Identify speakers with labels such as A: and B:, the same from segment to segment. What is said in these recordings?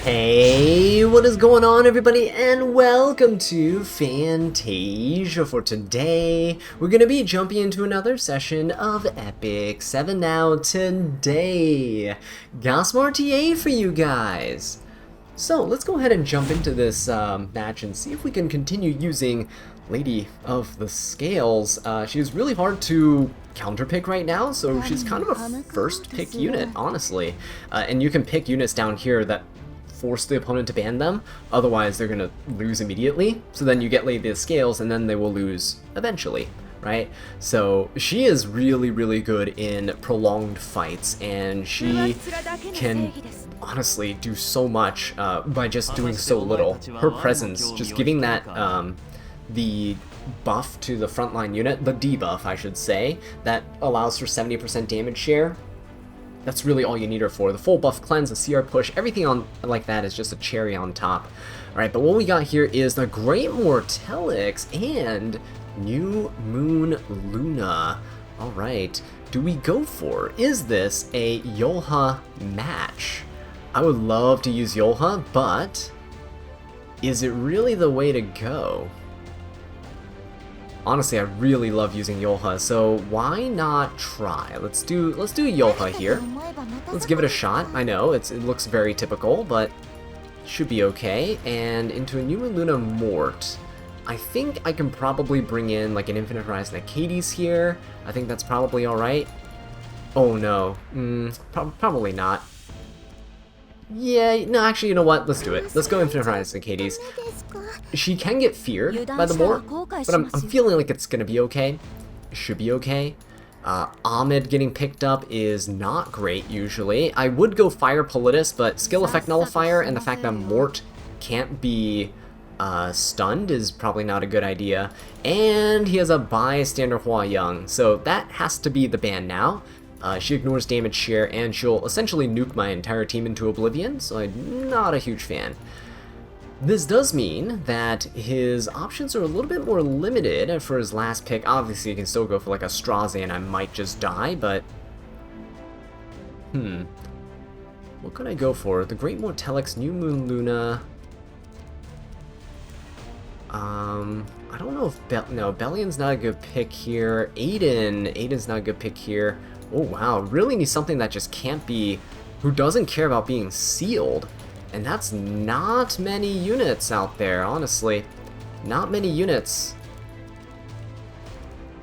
A: Hey, what is going on everybody, and welcome to Fantasia. For today, we're going to be jumping into another session of Epic 7 now today. Got some RTA for you guys. So, let's go ahead and jump into this match and see if we can continue using Lady of the Scales. She's really hard to counterpick right now, so she's kind of a first pick unit, honestly. And you can pick units down here that force the opponent to ban them, otherwise they're gonna lose immediately. So then you get Lady of the Scales and then they will lose eventually, right? So she is really good in prolonged fights, and she can honestly do so much by just doing so little. Her presence, just giving that the buff to the frontline unit, the debuff I should say, that allows for 70% damage share. That's really all you need her for. The full buff cleanse, the CR push, everything on like that is just a cherry on top. Alright, but what we got here is the Great Mortelix and New Moon Luna. Alright, do we go for? Is this a Yolha match? I would love to use Yolha, but is it really the way to go? Honestly, I really love using Yolha, so why not try? Let's do Yolha here. Let's give it a shot. I know it looks very typical, but should be okay. And into a New Moon Luna Mort, I think I can probably bring in like an Infinite Horizon Acades here. I think that's probably all right. Oh no, probably not. Yeah, no, actually, you know what? Let's do it. Let's go Infinite Horizon Acades. She can get feared by the Mort, but I'm feeling like it's gonna be okay. It should be okay. Ahmed getting picked up is not great usually. I would go Fire Politis, but Skill Effect Nullifier and the fact that Mort can't be stunned is probably not a good idea. And he has a Bystander Hua Young, so that has to be the ban now. She ignores damage share, and she'll essentially nuke my entire team into oblivion, so I'm not a huge fan. This does mean that his options are a little bit more limited for his last pick. Obviously, he can still go for like a Straze and I might just die, but... what could I go for? The Great Mortelix, New Moon Luna... I don't know if... no, Bellion's not a good pick here. Aiden's not a good pick here. Oh wow, really need something that just can't be... who doesn't care about being sealed. And that's not many units out there, honestly. Not many units.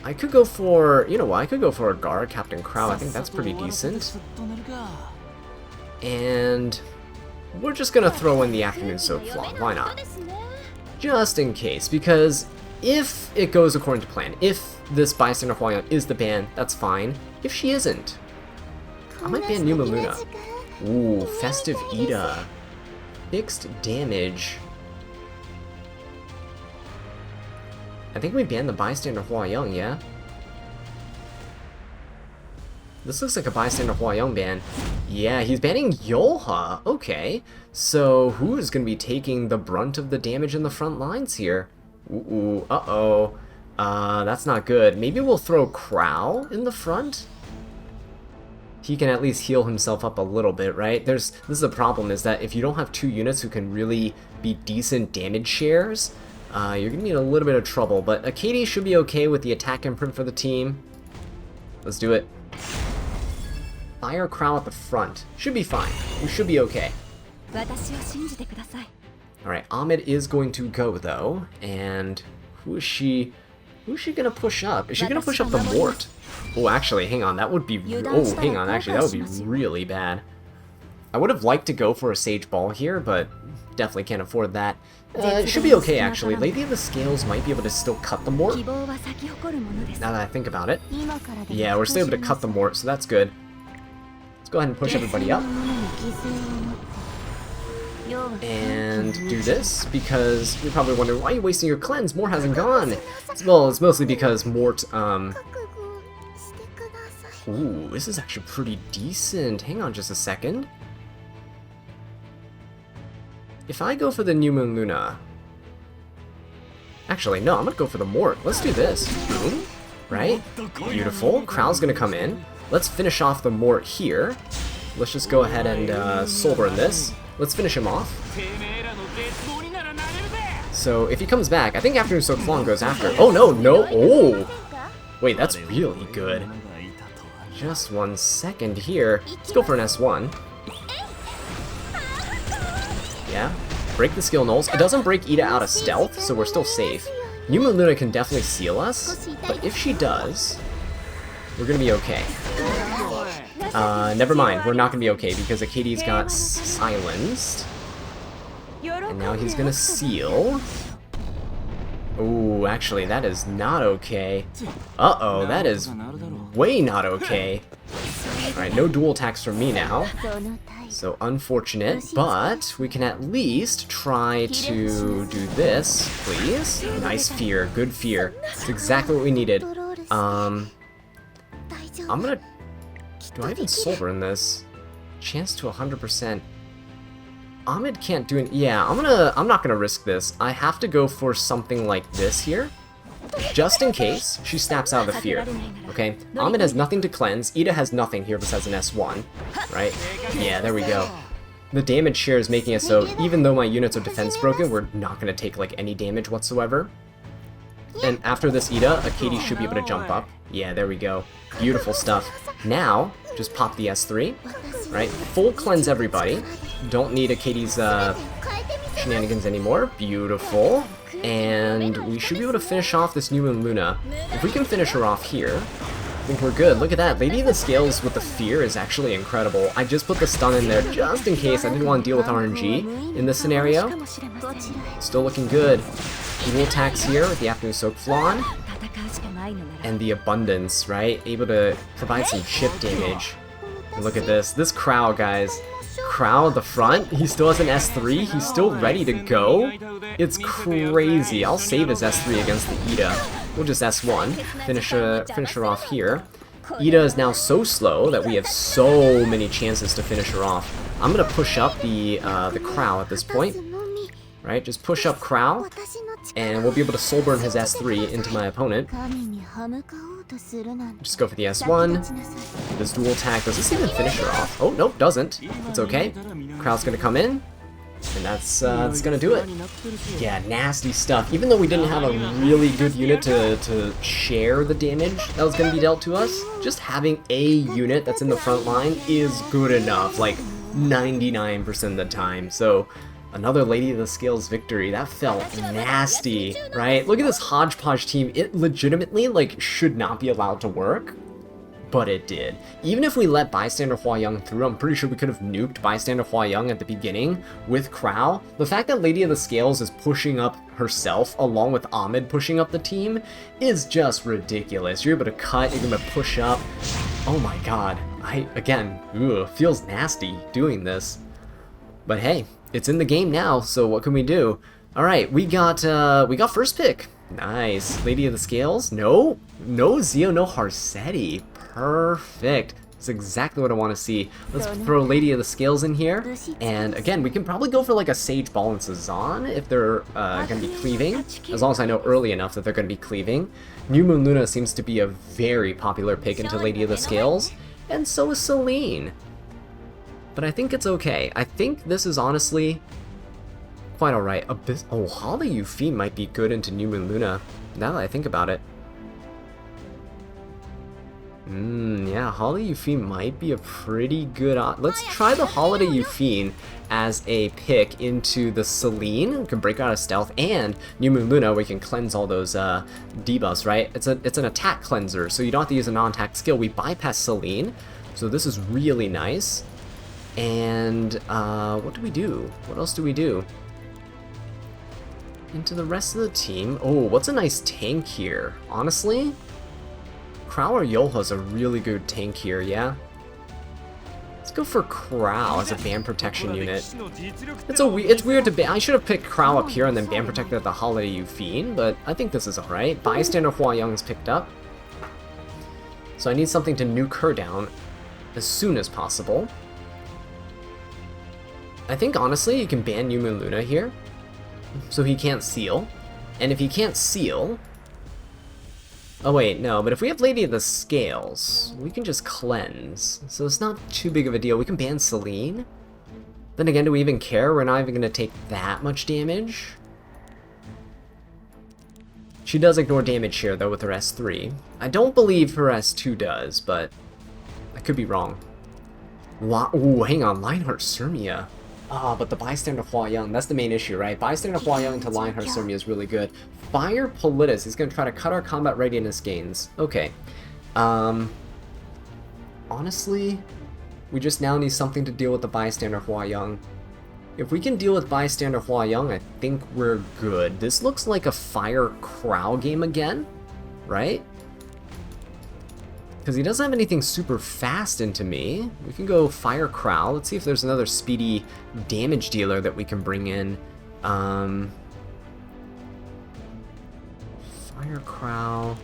A: I could go for... you know what, I could go for a Guard, Captain Crow. I think that's pretty decent. And... we're just gonna throw in the Afternoon Soak Flaw. Why not? Just in case, because if it goes according to plan, if this Bystander Hua is the ban, that's fine. If she isn't, I might ban New Moon Luna. Ooh, Festive Ida. Fixed damage. I think we banned the Bystander Hua Young, yeah? This looks like a Bystander Hua Young ban. Yeah, he's banning Yolha. Okay, so who is going to be taking the brunt of the damage in the front lines here? Ooh, uh-oh. That's not good. Maybe we'll throw Crow in the front? He can at least heal himself up a little bit, right? This is the problem, is that if you don't have two units who can really be decent damage shares, you're gonna be in a little bit of trouble. But Acades should be okay with the attack imprint for the team. Let's do it. Fire Crow at the front. Should be fine. We should be okay. Alright, Ahmed is going to go though, and who's she gonna push up? Is she gonna push up the Mort? Oh, actually, hang on, that would be... oh, hang on, actually, that would be really bad. I would have liked to go for a Sage Ball here, but definitely can't afford that. It should be okay, actually. Lady of the Scales might be able to still cut the Mort. Now that I think about it. Yeah, we're still able to cut the Mort, so that's good. Let's go ahead and push everybody up. And do this, because you're probably wondering, why are you wasting your cleanse? Mort hasn't gone. Well, it's mostly because Mort, ooh, this is actually pretty decent. Hang on just a second. If I go for the New Moon Luna... actually, no, I'm gonna go for the Mort. Let's do this. Boom. Right? Beautiful. Crow's gonna come in. Let's finish off the Mort here. Let's just go ahead and Soul Burn this. Let's finish him off. So if he comes back, I think Afternoon Soak Flan goes after. Oh no, no, oh! Wait, that's really good. Just 1 second here. Let's go for an S1. Yeah, break the skill nulls. It doesn't break Ida out of stealth, so we're still safe. New Moon Luna can definitely seal us, but if she does, we're gonna be okay. Never mind, we're not gonna be okay because Akadi's got silenced. And now he's gonna seal. Ooh, actually, that is not okay. Uh-oh, that is way not okay. Alright, no dual attacks from me now. So unfortunate, but we can at least try to do this, please. Nice fear, good fear. It's exactly what we needed. I'm gonna... Do I even soul burn this? Chance to 100%. Ahmed can't do it. Yeah, I'm not gonna risk this. I have to go for something like this here. Just in case she snaps out of the fear. Okay? Ahmed has nothing to cleanse. Ida has nothing here besides an S1. Right? Yeah, there we go. The damage share is making it so even though my units are defense broken, we're not gonna take like any damage whatsoever. And after this Ida, Akadi should be able to jump up. Yeah, there we go. Beautiful stuff. Now, just pop the S3. Right? Full cleanse everybody. Don't need Akadi's shenanigans anymore. Beautiful. And we should be able to finish off this New Moon Luna. If we can finish her off here, I think we're good. Look at that. Lady of the Scales with the fear is actually incredible. I just put the stun in there just in case. I didn't want to deal with RNG in this scenario. Still looking good. Dual attacks here with the Afternoon Soak Flan. And the Abundance, right? Able to provide some chip damage. And look at this. This Crow, guys. Crow at the front. He still has an S3. He's still ready to go. It's crazy. I'll save his S3 against the Ida. We'll just S1. Finish her off here. Ida is now so slow that we have so many chances to finish her off. I'm gonna push up the Crow at this point. Right? Just push up Crow. And we'll be able to soul burn his S3 into my opponent. Just go for the S1. This dual attack, does this even finish her off? Oh, nope, doesn't. It's okay. Crowd's gonna come in. And that's gonna do it. Yeah, nasty stuff. Even though we didn't have a really good unit to share the damage that was gonna be dealt to us, just having a unit that's in the front line is good enough, like 99% of the time. So another Lady of the Scales victory. That felt nasty, right? Look at this hodgepodge team. It legitimately, like, should not be allowed to work, but it did. Even if we let Bystander Hua Young through, I'm pretty sure we could have nuked Bystander Hua Young at the beginning with Crow. The fact that Lady of the Scales is pushing up herself, along with Ahmed pushing up the team, is just ridiculous. You're able to cut, you're able to push up. Oh my god. Again, feels nasty doing this. But hey, it's in the game now, so what can we do? Alright, we got first pick. Nice. Lady of the Scales? No Zio, no Harsetti. Perfect. That's exactly what I want to see. Let's throw Lady of the Scales in here. And again, we can probably go for like a Sage Ball and Sazan if they're going to be cleaving. As long as I know early enough that they're going to be cleaving. New Moon Luna seems to be a very popular pick into Lady of the Scales. And so is Celine. But I think it's okay. I think this is honestly quite alright. Oh, Holly Yuffie might be good into New Moon Luna, now that I think about it. Yeah, Holly Yuffie might be a pretty good... Let's try the Holiday Yuffie as a pick into the Celine. We can break out of stealth, and New Moon Luna, we can cleanse all those debuffs, right? It's an attack cleanser, so you don't have to use a non-attack skill. We bypass Celine, so this is really nice. And what do we do? What else do we do? Into the rest of the team. Oh, what's a nice tank here? Honestly, Crow or Yolha's a really good tank here, yeah? Let's go for Crow as a band protection unit. It's weird to ban. I should have picked Crow up here and then band protected the Holiday Yuffie, but I think this is alright. Bystander Hua Young's picked up. So I need something to nuke her down as soon as possible. I think, honestly, you can ban New Moon Luna here, so he can't seal. And if he can't seal... Oh wait, no, but if we have Lady of the Scales, we can just cleanse. So it's not too big of a deal. We can ban Celine. Then again, do we even care? We're not even going to take that much damage. She does ignore damage here, though, with her S3. I don't believe her S2 does, but I could be wrong. Ooh, hang on, Lionheart Sirmia. Ah, but the Bystander Hua Young, that's the main issue, right? Bystander Hua Young to Lionheart Sirmia is really good. Fire Politis is going to try to cut our combat readiness gains. Okay. Honestly, we just now need something to deal with the Bystander Hua Young. If we can deal with Bystander Hua Young, I think we're good. This looks like a Fire Crow game again, right? Because he doesn't have anything super fast into me. We can go Fire Crow. Let's see if there's another speedy damage dealer that we can bring in. Fire Crow.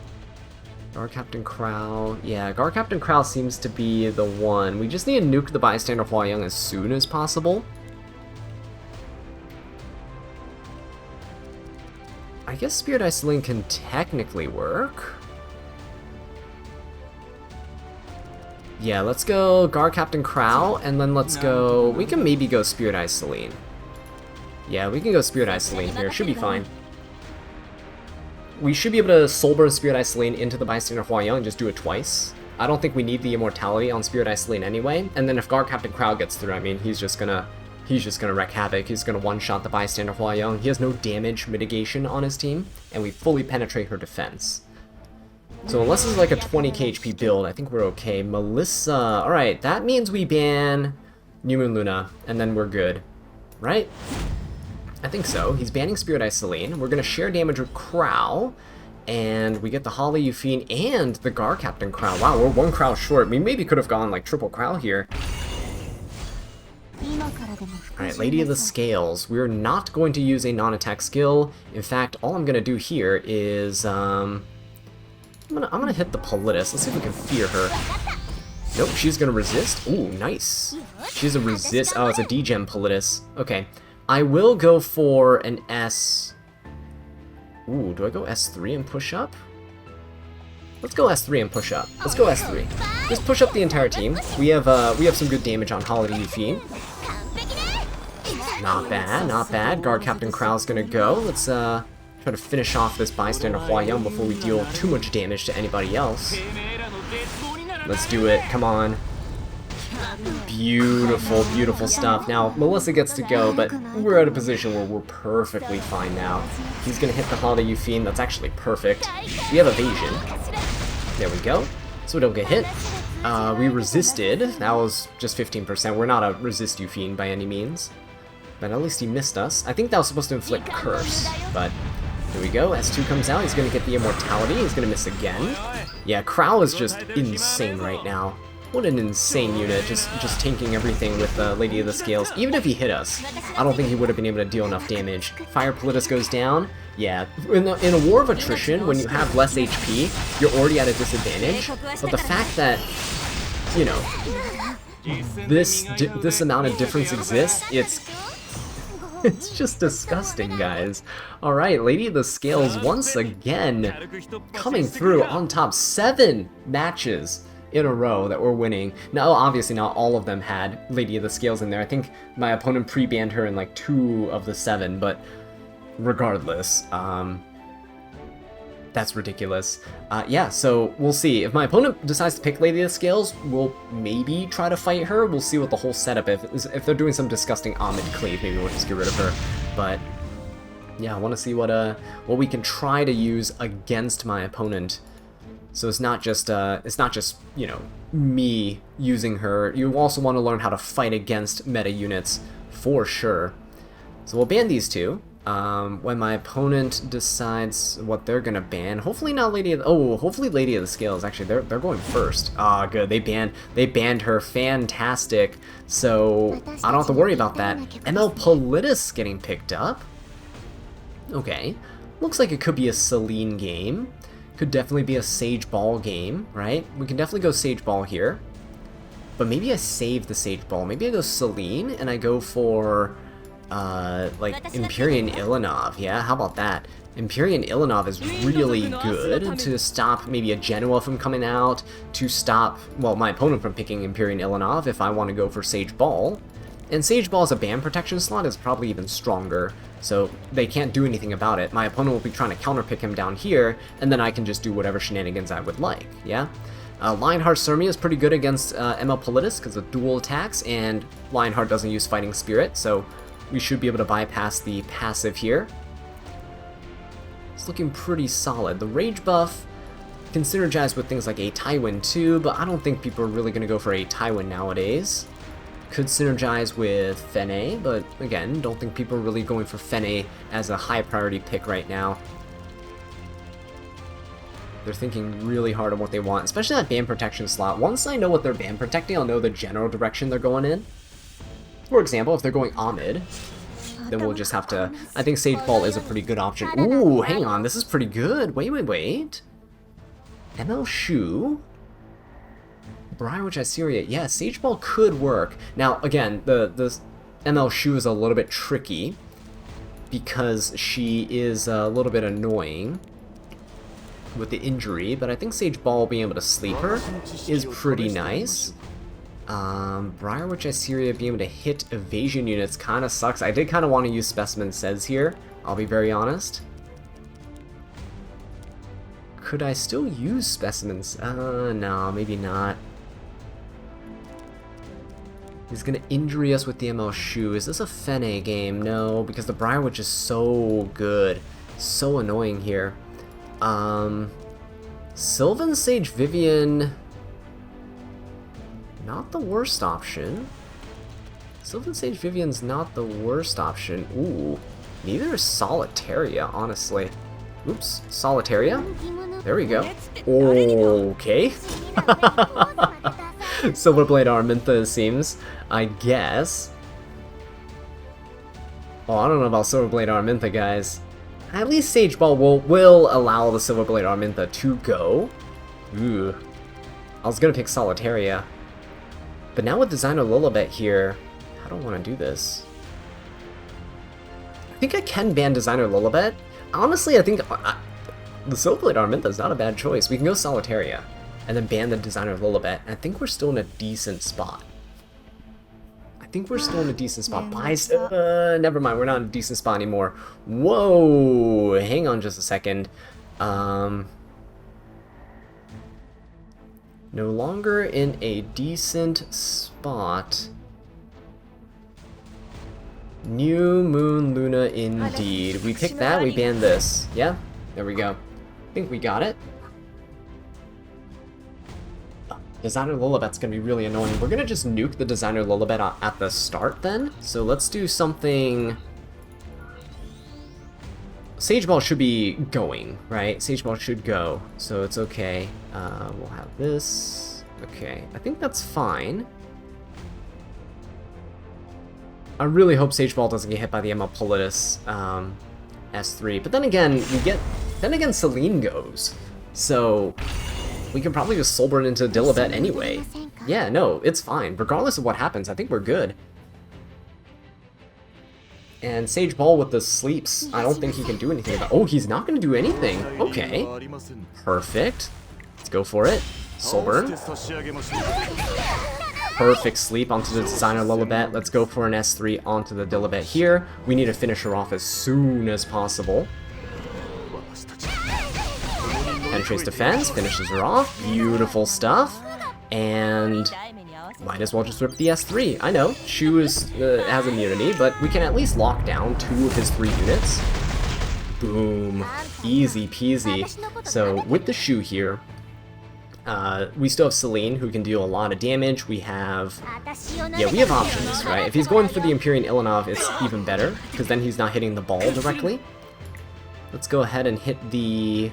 A: Gar Captain Crow. Yeah, Gar Captain Crow seems to be the one. We just need to nuke the Bystander Hua Young as soon as possible. I guess Spirit Iceling can technically work. Yeah, let's go Gar Captain Crow, and then let's go... We can maybe go Spirit Iceling. Yeah, we can go Spirit Iceling here. Should be fine. We should be able to Soulburn Spirit Iceling into the Bystander Hua Young and just do it twice. I don't think we need the immortality on Spirit Iceling anyway. And then if Gar Captain Crow gets through, I mean, he's just gonna wreak havoc. He's gonna one-shot the Bystander Hua Young. He has no damage mitigation on his team, and we fully penetrate her defense. So unless it's like a 20k HP build, I think we're okay. Melissa, alright, that means we ban New Moon Luna, and then we're good, right? I think so. He's banning Spirit Iceline. We're gonna share damage with Crow, and we get the Holly Euphine and the Gar Captain Crow. Wow, we're one Crow short. We maybe could have gone like triple Crow here. Alright, Lady of the Scales. We're not going to use a non-attack skill. In fact, all I'm gonna do here is, I'm gonna hit the Politis. Let's see if we can fear her. Nope, she's gonna resist. Ooh, nice. She's a resist. Oh, it's a D-Gem Politis. Okay. I will go for an S... Ooh, do I go S3 and push up? Let's go S3 and push up. Let's go S3. Just push up the entire team. We have some good damage on Holiday Euphine. Not bad, not bad. Guard Captain Crow's gonna go. Let's try to finish off this Bystander Hua Young before we deal too much damage to anybody else. Let's do it. Come on. Beautiful, beautiful stuff. Now, Melissa gets to go, but we're at a position where we're perfectly fine now. He's gonna hit the Holiday Euphine. That's actually perfect. We have evasion. There we go. So we don't get hit. We resisted. That was just 15%. We're not a resist Euphine by any means. But at least he missed us. I think that was supposed to inflict Curse, but here we go. S2 comes out. He's gonna get the Immortality. He's gonna miss again. Yeah, Crow is just insane right now. What an insane unit, just tanking everything with Lady of the Scales. Even if he hit us, I don't think he would have been able to deal enough damage. Fire Politis goes down. Yeah, in a war of attrition, when you have less HP, you're already at a disadvantage. But the fact that, you know, this amount of difference exists, it's just disgusting, guys. Alright, Lady of the Scales once again coming through on top. 7 matches in a row that we're winning. Now, obviously not all of them had Lady of the Scales in there. I think my opponent pre-banned her in like 2 of the 7, but regardless, that's ridiculous. Yeah, so we'll see. If my opponent decides to pick Lady of the Scales, we'll maybe try to fight her. We'll see what the whole setup is. If they're doing some disgusting Ahmed Cleave, maybe we'll just get rid of her. But yeah, I want to see what we can try to use against my opponent. So it's not just you know, me using her. You also want to learn how to fight against meta units for sure. So we'll ban these 2. When my opponent decides what they're gonna ban, hopefully not Lady of the, hopefully Lady of the Scales. Actually, they're going first. Ah, good. They banned her. Fantastic. So I don't have to worry about that. ML Politis getting picked up. Okay, looks like it could be a Celine game. Could definitely be a Sage Ball game, right? We can definitely go Sage Ball here. But maybe I save the Sage Ball. Maybe I go Celine and I go for like Empyrean Ilanov. Yeah, how about that? Empyrean Ilanov is really good to stop maybe a Genoa from coming out, to stop, well, my opponent from picking Empyrean Ilanov if I want to go for Sage Ball. And Sage Ball as a band protection slot is probably even stronger, so they can't do anything about it. My opponent will be trying to counterpick him down here, and then I can just do whatever shenanigans I would like, yeah? Lionheart Surmia is pretty good against ML Politis because of dual attacks, and Lionheart doesn't use Fighting Spirit, so we should be able to bypass the passive here. It's looking pretty solid. The Rage buff can synergize with things like a Tywin too, but I don't think people are really going to go for a Tywin nowadays. Could synergize with Fene, but again, don't think people are really going for Fene as a high priority pick right now. They're thinking really hard on what they want, especially that band protection slot. Once I know what they're band protecting, I'll know the general direction they're going in. For example, if they're going Ahmed, then we'll just have to... I think Sage Ball is a pretty good option. Ooh, hang on, this is pretty good. Wait. ML Shu? Briarwitch Iceria. Yeah, Sage Ball could work. Now, again, the ML Shu is a little bit tricky because she is a little bit annoying with the injury, but I think Sage Ball being able to sleep her is pretty nice. Briarwitch Iceria being able to hit evasion units kind of sucks. I did kind of want to use Specimen Says here, I'll be very honest. Could I still use Specimens? No, maybe not. He's gonna injury us with the ML Shu. Is this a Fene game? No, because the Briarwitch is so good. So annoying here. Sylvan Sage Vivian, not the worst option. Sylvan Sage Vivian's not the worst option. Ooh, neither is Solitaria, honestly. Oops, Solitaria? There we go. Okay. Silverblade Armintha, it seems. I guess. Oh, I don't know about Silverblade Armintha, guys. At least Sage Ball will allow the Silverblade Armintha to go. Ooh. I was gonna pick Solitaria. But now with Designer Lilibet here, I don't want to do this. I think I can ban Designer Lilibet. Honestly, I think the Silverblade Armintha is not a bad choice. We can go Solitaria and then ban the Designer Lilibet. And I think we're still in a decent spot. Never mind, we're not in a decent spot anymore. Whoa, hang on just a second. No longer in a decent spot. New Moon Luna indeed. We picked that, we banned this. Yeah, there we go. I think we got it. Designer Lilibet's gonna be really annoying. We're gonna just nuke the Designer Lilibet at the start then. So let's do something... Sage Ball should be going, right? Sage Ball should go, so it's okay. We'll have this. Okay, I think that's fine. I really hope Sage Ball doesn't get hit by the ML Politis S3. But then again, Celine goes. So... we can probably just Soulburn into Dilibet anyway. Yeah, no, it's fine. Regardless of what happens, I think we're good. And Sage Ball with the sleeps, I don't think he can do anything about... oh, he's not going to do anything. Okay. Perfect. Let's go for it. Soulburn. Perfect sleep onto the Designer Lilibet. Let's go for an S3 onto the Dilibet here. We need to finish her off as soon as possible. Penetrates defense, finishes her off, beautiful stuff, and might as well just rip the S3. I know, Shu has immunity, but we can at least lock down 2 of his 3 units. Boom, easy peasy. So with the Shu here, we still have Celine, who can deal a lot of damage. We have options, right? If he's going for the Empyrean Ilanov, it's even better, because then he's not hitting the ball directly. Let's go ahead and hit the...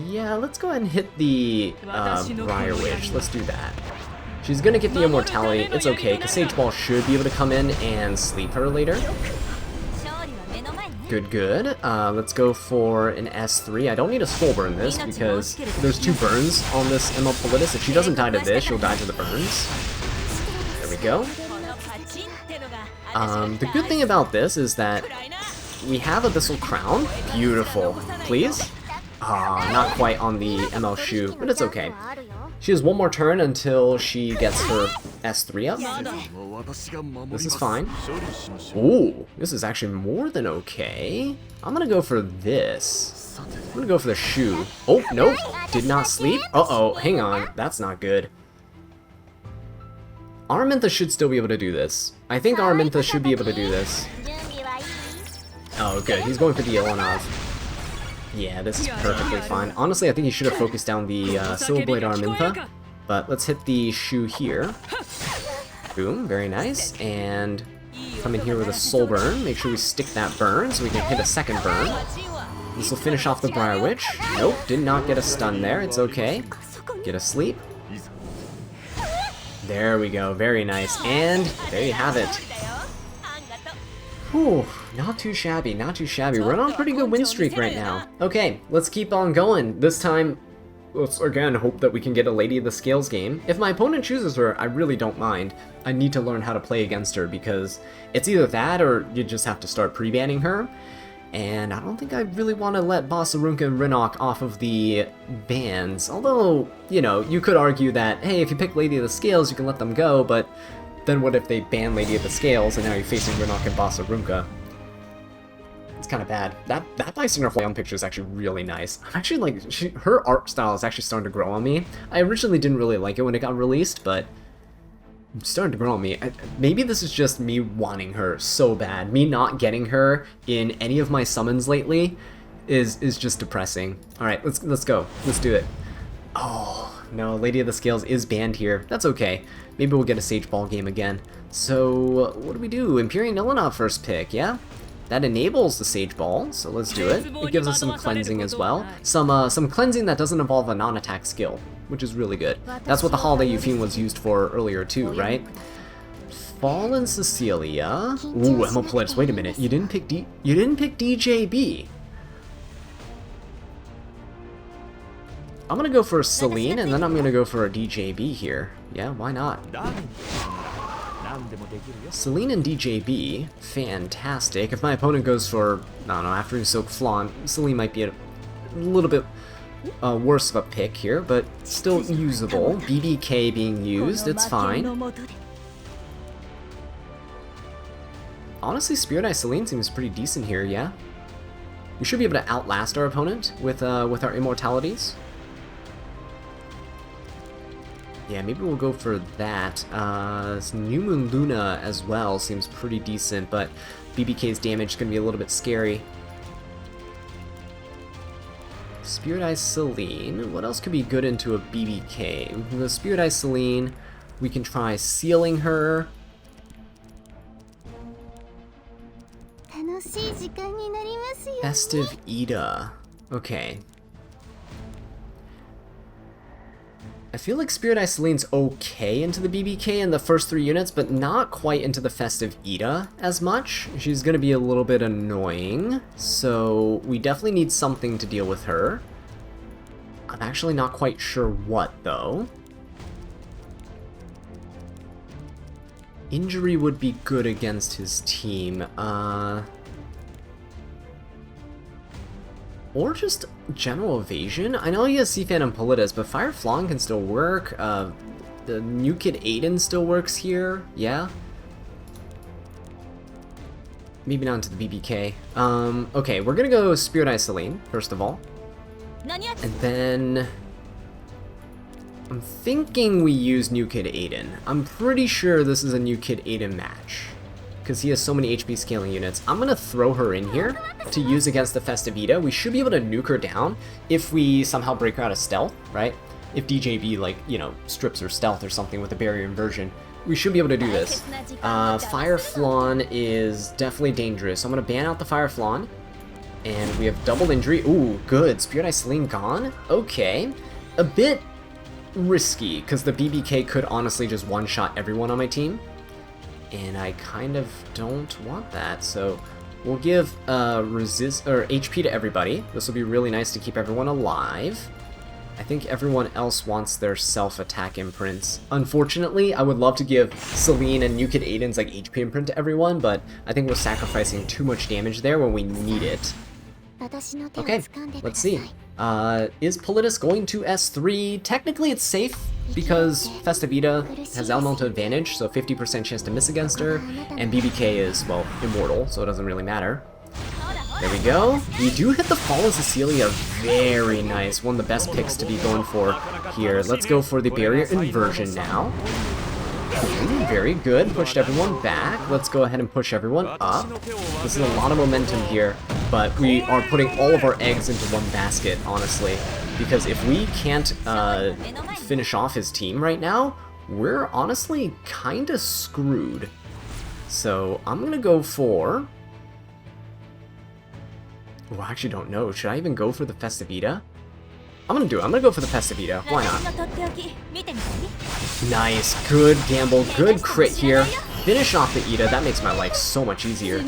A: yeah, let's go ahead and hit the, Briarwitch. Let's do that. She's gonna get the Immortality. It's okay, because Sage Ball should be able to come in and sleep her later. Good. Let's go for an S3. I don't need a Soul Burn this, because there's 2 burns on this ML Politis. If she doesn't die to this, she'll die to the burns. There we go. The good thing about this is that we have Abyssal Crown. Beautiful. Please? Ah, not quite on the ML Shu, but it's okay. She has one more turn until she gets her S3 up. This is fine. Ooh, this is actually more than okay. I'm gonna go for this. I'm gonna go for the shoe. Oh, nope. Did not sleep. Uh-oh, hang on. That's not good. Araminta should still be able to do this. I think Araminta should be able to do this. Oh, good. He's going for the Ilanov. Yeah, this is perfectly fine. Honestly, I think he should have focused down the Silver Blade Araminta. But let's hit the shoe here. Boom, very nice. And come in here with a soul burn. Make sure we stick that burn so we can hit a second burn. This will finish off the Briar Witch. Nope, did not get a stun there. It's okay. Get a sleep. There we go, very nice. And there you have it. Whew, not too shabby, not too shabby. We're on a pretty good win streak right now. Okay, let's keep on going. This time, let's again hope that we can get a Lady of the Scales game. If my opponent chooses her, I really don't mind. I need to learn how to play against her because it's either that or you just have to start pre-banning her. And I don't think I really want to let Bossarunka and Rinok off of the bans. Although, you know, you could argue that, hey, if you pick Lady of the Scales, you can let them go, but then what if they ban Lady of the Scales and now you're facing Rinok and Bossarunka? It's kind of bad. That Bisinger Flayon picture is actually really nice. I'm actually like, her art style is actually starting to grow on me. I originally didn't really like it when it got released, but it's starting to grow on me. Maybe this is just me wanting her so bad. Me not getting her in any of my summons lately is just depressing. Alright, let's go. Let's do it. Oh, no, Lady of the Scales is banned here. That's okay. Maybe we'll get a Sage Ball game again. So, what do we do? Empyrean Ilanov first pick, yeah? That enables the Sage Ball, so let's do it. It gives us some cleansing as well. Some cleansing that doesn't involve a non-attack skill, which is really good. That's what the Holiday Eupheme was used for earlier too, right? Fallen Cecilia. Ooh, Hemopolitus. Wait a minute. You didn't pick DJB. I'm gonna go for Celine, and then I'm gonna go for a DJB here. Yeah, why not? Celine and DJB, fantastic. If my opponent goes for, I don't know, Afternoon Silk Flaunt, Celine might be a little bit worse of a pick here, but still usable. BBK being used, it's fine. Honestly, Spirit Eye Celine seems pretty decent here, yeah? We should be able to outlast our opponent with our immortalities. Yeah, maybe we'll go for that. New Moon Luna as well seems pretty decent, but BBK's damage is going to be a little bit scary. Spirit Eye Celine. What else could be good into a BBK? We can go Spirit Eye Celine. We can try sealing her. Festive Ida. Okay. I feel like Spirit Eye Celine's okay into the BBK in the first 3 units, but not quite into the Festive Ida as much. She's gonna be a little bit annoying, so we definitely need something to deal with her. I'm actually not quite sure what, though. Injury would be good against his team. Or just general evasion. I know he has Seafan and Politis, but Fire Flong can still work. The new kid Aiden still works here. Yeah. Maybe not into the BBK. Okay, we're gonna go Spirit Eye Celine, first of all. And then I'm thinking we use New Kid Aiden. I'm pretty sure this is a New Kid Aiden match, because he has so many HP scaling units. I'm gonna throw her in here to use against the Festive Ida. We should be able to nuke her down if we somehow break her out of stealth, right? If DJB, like, you know, strips her stealth or something with a barrier inversion, we should be able to do this. Fire Flawn is definitely dangerous. So I'm gonna ban out the Fire Flawn. And we have double injury. Ooh, good. Spirit Eye Celine gone? Okay. A bit risky, because the BBK could honestly just one-shot everyone on my team. And I kind of don't want that, so we'll give HP to everybody. This will be really nice to keep everyone alive. I think everyone else wants their self-attack imprints. Unfortunately, I would love to give Celine and New Kid Aiden's like HP imprint to everyone, but I think we're sacrificing too much damage there when we need it. Okay, let's see. Is Politis going to S3? Technically it's safe because Festivita has elemental advantage, so 50% chance to miss against her, and BBK is, well, immortal, so it doesn't really matter. There we go. We do hit the Fallen Cecilia. Very nice. One of the best picks to be going for here. Let's go for the barrier inversion now. Very good. Pushed everyone back. Let's go ahead and push everyone up. This is a lot of momentum here, but we are putting all of our eggs into one basket, honestly. Because if we can't finish off his team right now, we're honestly kind of screwed. So I'm going to go for... Oh, I actually don't know. Should I even go for the Festivita? I'm gonna do it. I'm gonna go for the Festivita. Why not? Nice. Good gamble. Good crit here. Finish off the Ida. That makes my life so much easier.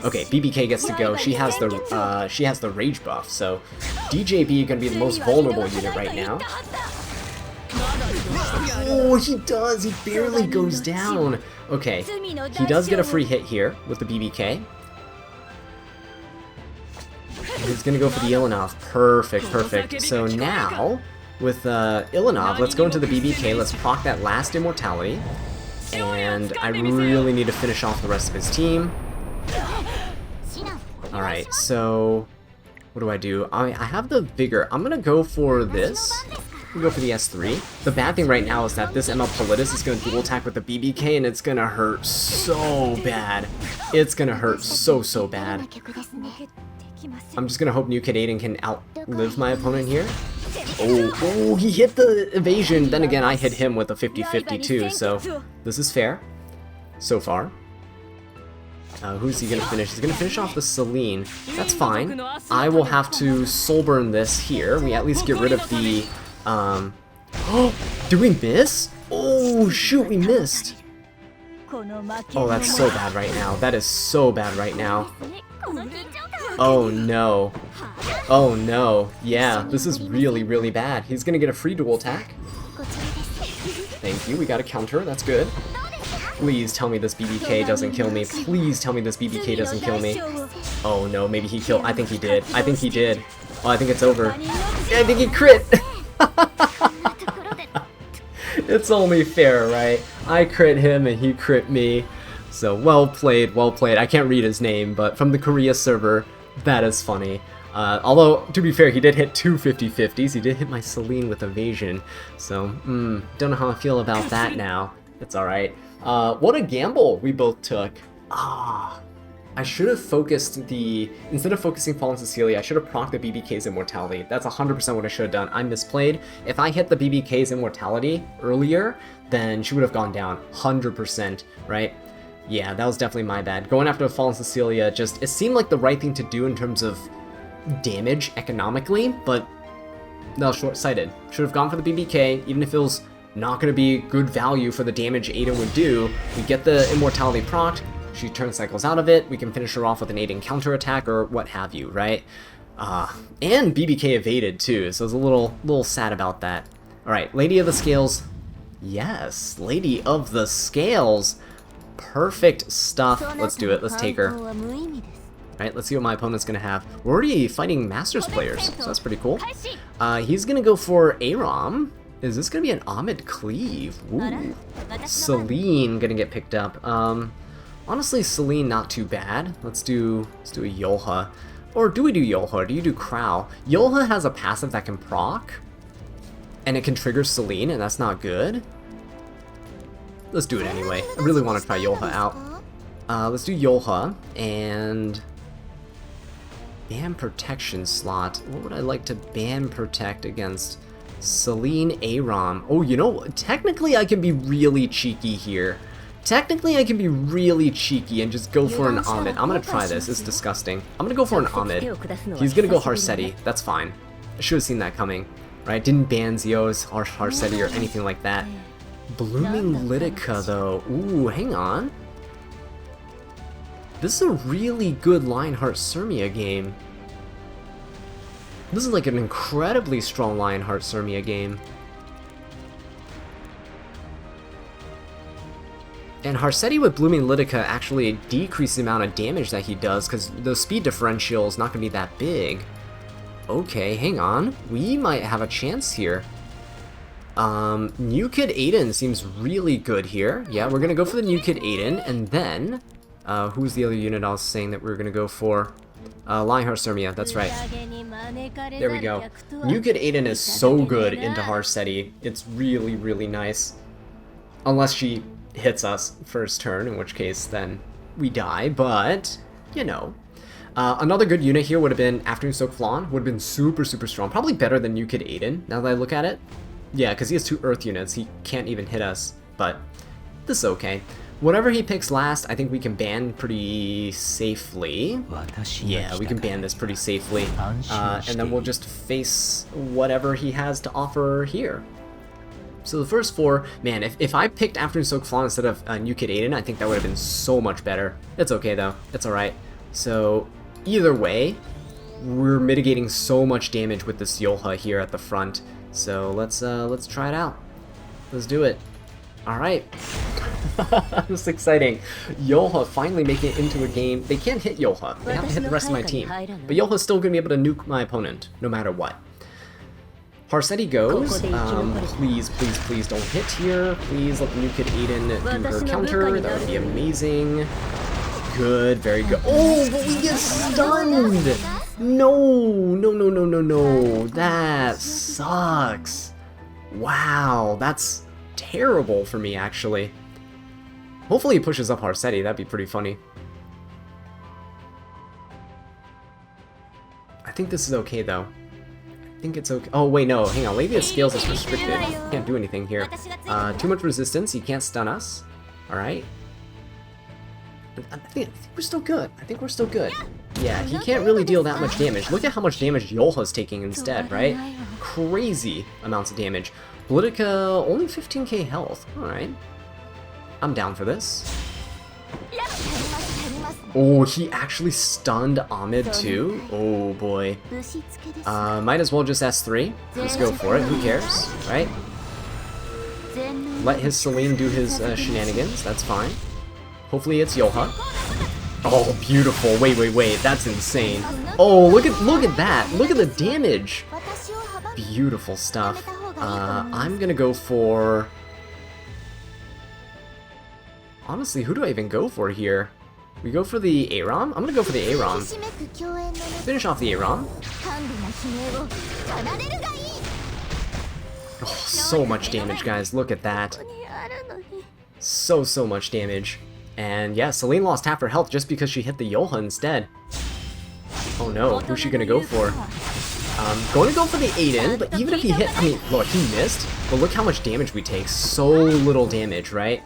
A: Okay, BBK gets to go. She has the rage buff, so DJB gonna be the most vulnerable unit right now. Oh, he does. He barely goes down. Okay, he does get a free hit here with the BBK. He's gonna go for the Ilanov. Perfect, perfect. So now, with Ilanov, let's go into the BBK. Let's proc that last immortality. And I really need to finish off the rest of his team. Alright, so... what do? I have the Vigor. I'm gonna go for this. Go for the S3. The bad thing right now is that this ML Politis is going to dual attack with the BBK, and it's going to hurt so bad. It's going to hurt so bad. I'm just going to hope New Kid Aiden can outlive my opponent here. Oh, he hit the evasion. Then again, I hit him with a 50-50 too, so this is fair so far. Who's he going to finish? He's going to finish off the Celine. That's fine. I will have to soul burn this here. We at least get rid of the... Oh, did we miss? Oh, shoot, we missed. Oh, that's so bad right now. That is so bad right now. Oh, no. Oh, no. Yeah, this is really bad. He's gonna get a free dual attack. Thank you, we got a counter. That's good. Please tell me this BBK doesn't kill me. Please tell me this BBK doesn't kill me. Oh, no, maybe he killed... I think he did. I think he did. Oh, I think it's over. I think he crit! It's only fair, right? I crit him and he crit me. So, well played, well played. I can't read his name, but from the Korea server, that is funny. Although, to be fair, he did hit two 50-50s. He did hit my Celine with evasion. So, don't know how I feel about that now. It's alright. What a gamble we both took. I should have focused the... Instead of focusing Fallen Cecilia, I should have procced the BBK's Immortality. That's 100% what I should have done. I misplayed. If I hit the BBK's Immortality earlier, then she would have gone down. 100%, right? Yeah, that was definitely my bad. Going after Fallen Cecilia, it seemed like the right thing to do in terms of damage economically, but that was short-sighted. Should have gone for the BBK, even if it was not going to be good value for the damage Aiden would do. We get the Immortality procced. She turn cycles out of it, we can finish her off with an Aiden counterattack or what have you, right? And BBK evaded too, so I was a little sad about that. Alright, Lady of the Scales. Yes, Lady of the Scales. Perfect stuff. Let's do it, let's take her. Alright, let's see what my opponent's gonna have. We're already fighting Masters players, so that's pretty cool. He's gonna go for Aram. Is this gonna be an Ahmed Cleave? Ooh. Celine gonna get picked up. Honestly, Celine not too bad. Let's do a Yolha. Or do we do Yolha, or do you do Crow? Yolha has a passive that can proc, and it can trigger Celine, and that's not good. Let's do it anyway. I really want to try Yolha out. Let's do Yolha, and... ban protection slot. What would I like to ban protect against? Celine Aram. Oh, you know, technically I can be really cheeky here. Technically, I can be really cheeky and just go for an Ahmed. I'm gonna try this. It's disgusting. I'm gonna go for an Ahmed. He's gonna go Harsetti. That's fine. I should have seen that coming. Right? Didn't ban Zio's or Harsetti or anything like that. Blooming Litica, though. Ooh, hang on. This is a really good Lionheart Surmia game. This is like an incredibly strong Lionheart Surmia game. And Harsetti with Blooming Litica actually decreases the amount of damage that he does because the speed differential is not going to be that big. Okay, hang on. We might have a chance here. New Kid Aiden seems really good here. Yeah, we're gonna go for the New Kid Aiden, and then, who's the other unit I was saying that we were gonna go for? Lionheart Sturmia, that's right. There we go. New Kid Aiden is so good into Harseti. It's really, really nice. Unless she hits us first turn, in which case then we die, but, you know. Another good unit here would have been Afternoon Soak Flan. Would have been super, super strong. Probably better than New Kid Aiden, now that I look at it. Yeah, because he has 2 Earth units. He can't even hit us, but this is okay. Whatever he picks last, I think we can ban pretty safely. Yeah, we can ban this pretty safely. And then we'll just face whatever he has to offer here. So the first 4, man, if I picked Afternoon Soak Flan instead of New Kid Aiden, I think that would have been so much better. It's okay, though. It's alright. So, either way, we're mitigating so much damage with this Yolha here at the front. So let's try it out. Let's do it. All right. This is exciting. Yolha finally making it into a game. They can't hit Yolha. They have to hit the rest of my team. But Yolha's still gonna be able to nuke my opponent, no matter what. Harseti goes. Please, please, please don't hit here. Please let the New Kid Aiden do her counter. That would be amazing. Good, very good. Oh, but we get stunned! No, no, no, no, no, no. That sucks. Wow, that's terrible for me, actually. Hopefully he pushes up Harseti. That'd be pretty funny. I think this is okay, though. I think it's okay. Oh, wait, no. Hang on. Labia's Scales is restricted. Can't do anything here. Too much resistance. He can't stun us. All right. I think we're still good. I think we're still good. Yeah, he can't really deal that much damage. Look at how much damage Yolha's taking instead, right? Crazy amounts of damage. Politica, only 15k health. Alright. I'm down for this. Oh, he actually stunned Ahmed too? Oh boy. Might as well just S3. Let's go for it. Who cares, right? Let his Celine do his shenanigans. That's fine. Hopefully it's Yolha. Oh, beautiful. Wait, wait, wait. That's insane. Oh, look at that. Look at the damage. Beautiful stuff. I'm gonna go for... Honestly, who do I even go for here? We go for the Aram? I'm gonna go for the Aram. Finish off the Aram. Oh, so much damage, guys. Look at that. So much damage. And yeah, Celine lost half her health just because she hit the Yolha instead. Oh no, who's she gonna go for? Going to go for the Aiden, but even if he hit, I mean, look, he missed, but look how much damage we take. So little damage, right?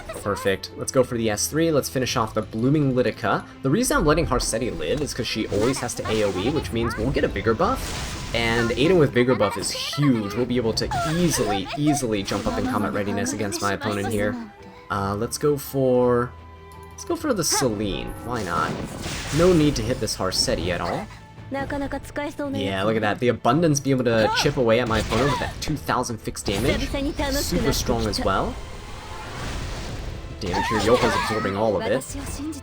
A: Perfect. Let's go for the S3. Let's finish off the Blooming Litica. The reason I'm letting Harseti live is because she always has to AoE, which means we'll get a bigger buff. And Aiden with bigger buff is huge. We'll be able to easily jump up in combat readiness against my opponent here. Let's go for the Celine. Why not? No need to hit this Harseti at all. Yeah, look at that. The Abundance be able to chip away at my opponent with that 2,000 fixed damage. Super strong as well. Damage here. Yolha's absorbing all of it.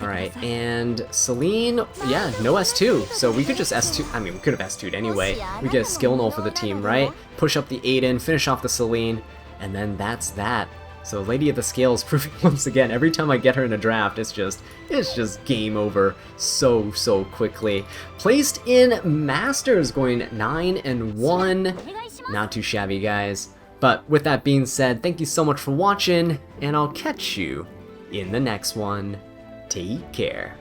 A: Alright, and Celine, yeah, no S2. So we could just S2, I mean, we could have S2'd anyway. We get a skill null for the team, right? Push up the Aiden, finish off the Celine, and then that's that. So Lady of the Scales proving once again, every time I get her in a draft, it's just game over so quickly. Placed in Masters, going 9-1. Not too shabby, guys. But with that being said, thank you so much for watching, and I'll catch you in the next one. Take care.